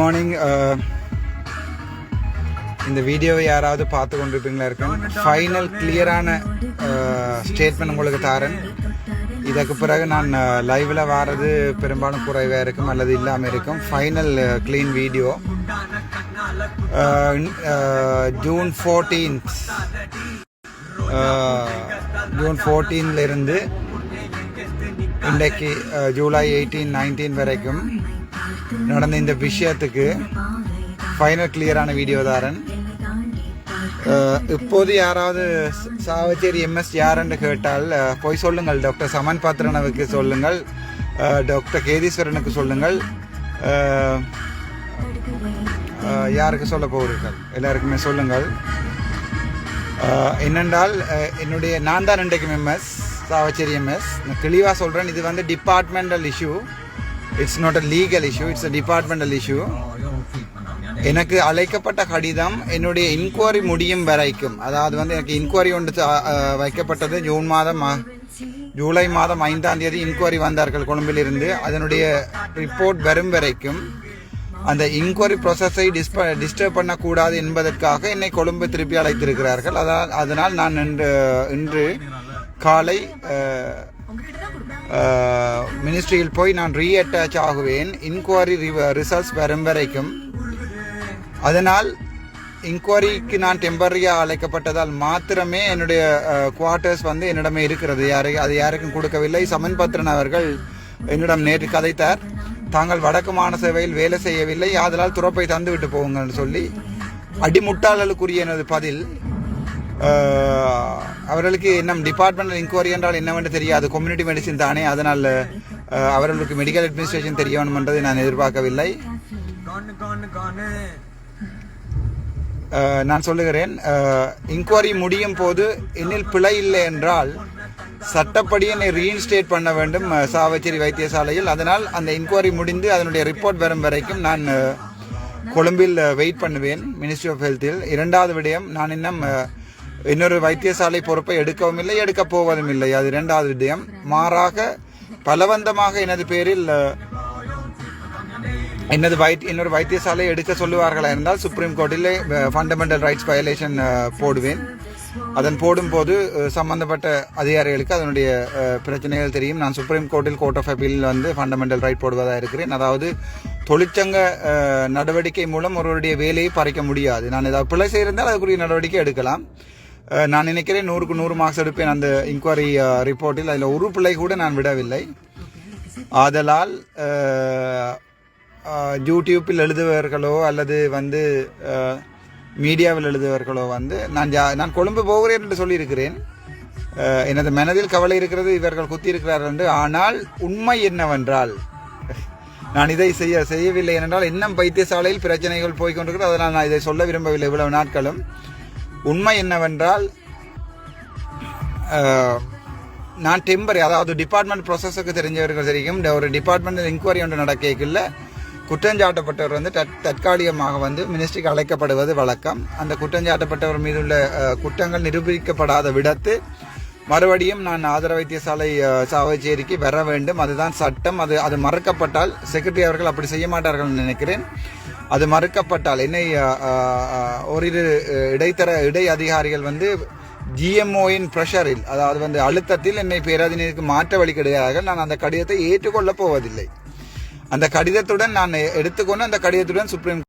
Morning. இந்த வீடியோவை யாராவது பார்த்து கொண்டிருப்பீங்களா இருக்கேன். ஃபைனல் கிளியரான ஸ்டேட்மெண்ட் உங்களுக்கு தாரேன். இதற்கு பிறகு நான் லைவில் வாரது பெரும்பாலும் குறைவாக இருக்கும் அல்லது இல்லாமல் இருக்கும். ஃபைனல் க்ளீன் வீடியோ ஜூன் 14 இருந்து இன்றைக்கு ஜூலை 18-19 வரைக்கும் நடந்த இந்த விஷயத்துக்கு ஃபைனல் கிளியரான வீடியோ தாரன். இப்போது யாராவது சாவச்சேரி எம்எஸ் யாருன்னு கேட்டால் போய் சொல்லுங்கள். டாக்டர் சமன் பாத்திரனவுக்கு சொல்லுங்கள், டாக்டர் கேதீஸ்வரனுக்கு சொல்லுங்கள், யாருக்கு சொல்ல போகிறீர்கள் எல்லாருக்குமே சொல்லுங்கள். என்னென்றால் நான் தான் இன்றைக்கும் எம்எஸ், சாவச்சேரி எம்எஸ். நான் தெளிவாக சொல்கிறேன், இது வந்து departmental issue. It's not a legal issue, it's a departmental issue. எனக்கு அழைக்கப்பட்ட கடிதம் என்னுடைய இன்கொயரி முடியும் வரைக்கும், அதாவது வந்து எனக்கு இன்கொயரி ஒன்று வைக்கப்பட்டது ஜூலை மாதம் 5ஆம் தேதி இன்கொயரி வந்தார்கள் கொழும்பிலிருந்து. அதனுடைய ரிப்போர்ட் வரும் வரைக்கும் அந்த இன்கொயரி ப்ராசஸை டிஸ்டர்ப் பண்ணக்கூடாது என்பதற்காக என்னை கொழும்பு திருப்பி அழைத்திருக்கிறார்கள். அதனால் நான் இன்று காலை மினிஸ்ட்ரியில் போய் நான் ரீஅட்டாச் ஆகுவேன் இன்கொயரி ரிசல்ட்ஸ் வரும் வரைக்கும். அதனால் இன்கொயரிக்கு நான் டெம்பரரியாக அழைக்கப்பட்டதால் மாத்திரமே என்னுடைய குவார்ட்டர்ஸ் வந்து என்னிடமே இருக்கிறது. அது யாருக்கும் கொடுக்கவில்லை. சமன் பத்ரன் அவர்கள் என்னிடம் நேற்று கதைத்தார், தாங்கள் வடக்கு மாகாண சேவையில் வேலை செய்யவில்லை, ஆதலால் துறப்பை தந்து விட்டு போகுங்கன்னு சொல்லி. அடிமுட்டாளர்களுக்குரிய எனது பதில், அவர்களுக்கு இன்னும் டிபார்ட்மெண்டல் இன்கொயரி என்றால் என்னவென்று தெரியாது, கம்யூனிட்டி மெடிசின் தானே, அதனால் அவர்களுக்கு மெடிக்கல் அட்மினிஸ்ட்ரேஷன் தெரிய வேண்டும் என்பதை நான் எதிர்பார்க்கவில்லை. நான் சொல்லுகிறேன், இன்கொயரி முடியும் போது என்னில் பிழை இல்லை என்றால் சட்டப்படி என்னை ரீஇன்ஸ்டேட் பண்ண வேண்டும் சாவச்சேரி வைத்தியசாலையில். அதனால் அந்த இன்கொயரி முடிந்து அதனுடைய ரிப்போர்ட் வரும் வரைக்கும் நான் கொழும்பில் வெயிட் பண்ணுவேன் மினிஸ்ட்ரி ஆஃப் ஹெல்த்தில். இரண்டாவது விடயம், நான் இன்னொரு வைத்தியசாலை பொறுப்பை எடுக்கவும் இல்லை, எடுக்கப் போவதும் இல்லை. அது இரண்டாவது விடயம். மாறாக பலவந்தமாக எனது பேரில் இன்னொரு வைத்தியசாலை எடுக்க சொல்லுவார்களா இருந்தால் சுப்ரீம் கோர்ட்டில் ஃபண்டமெண்டல் ரைட்ஸ் வயலேஷன் போடுவேன். அதன் போடும்போது சம்பந்தப்பட்ட அதிகாரிகளுக்கு அதனுடைய பிரச்சனைகள் தெரியும். நான் சுப்ரீம் கோர்ட்டில் கோர்ட் ஆஃப் அப்பீல் வந்து ஃபண்டமெண்டல் ரைட் போடுவதாக இருக்கிறேன். அதாவது தொழிற்சங்க நடவடிக்கை மூலம் ஒருவருடைய வேலையை பறிக்க முடியாது. நான் ஏதாவது பிழை செய்திருந்தால் அதுக்குரிய நடவடிக்கை எடுக்கலாம். நான் நினைக்கிறேன் 100க்கு 100 மார்க்ஸ் எடுப்பேன் அந்த இன்கொயரி ரிப்போர்ட்டில். அதில் ஒரு பிழை கூட நான் விடவில்லை. ஆதலால் யூடியூப்பில் எழுதுவர்களோ அல்லது வந்து மீடியாவில் எழுதுவர்களோ வந்து நான் கொழும்பு போகிறேன் என்று சொல்லியிருக்கிறேன். எனது மனதில் கவலை இருக்கிறது, இவர்கள் குத்தி இருக்கிறார்கள் என்று. ஆனால் உண்மை என்னவென்றால் நான் இதை செய்யவில்லை என்றால் இன்னும் வைத்தியசாலையில் பிரச்சனைகள் போய்கொண்டிருக்கிறது. அதனால் நான் இதை சொல்ல விரும்பவில்லை இவ்வளவு நாட்களும். உண்மை என்னவென்றால் நான் டெம்பரரி, அதாவது டிபார்ட்மெண்ட் ப்ராசஸுக்கு தெரிஞ்சவர்கள் தெரியும். ஒரு டிபார்ட்மெண்ட் இன்கொயரி ஒன்று நடக்கல குற்றஞ்சாட்டப்பட்டவர் வந்து தற்காலிகமாக வந்து மினிஸ்ட்ரிக்கு அழைக்கப்படுவது வழக்கம். அந்த குற்றஞ்சாட்டப்பட்டவர் மீது உள்ள குற்றங்கள் நிரூபிக்கப்படாத விடத்து மறுபடியும் நான் ஆதர வைத்தியசாலை சாவச்சேரிக்கு வர வேண்டும். அதுதான் சட்டம். அது மறுக்கப்பட்டால், செக்ரட்டரி அவர்கள் அப்படி செய்ய மாட்டார்கள் நினைக்கிறேன், அது மறுக்கப்பட்டால் என்னை ஓரிரு இடை அதிகாரிகள் வந்து ஜிஎம்ஓயின் ப்ரெஷரில், அதாவது வந்து அழுத்தத்தில் என்னை பேராதீனருக்கு மாற்ற வழி கிடையாது. நான் அந்த கடிதத்தை ஏற்றுக்கொள்ளப் போவதில்லை. அந்த கடிதத்துடன் நான் எடுத்துக்கொண்டு அந்த கடிதத்துடன் சுப்ரீம்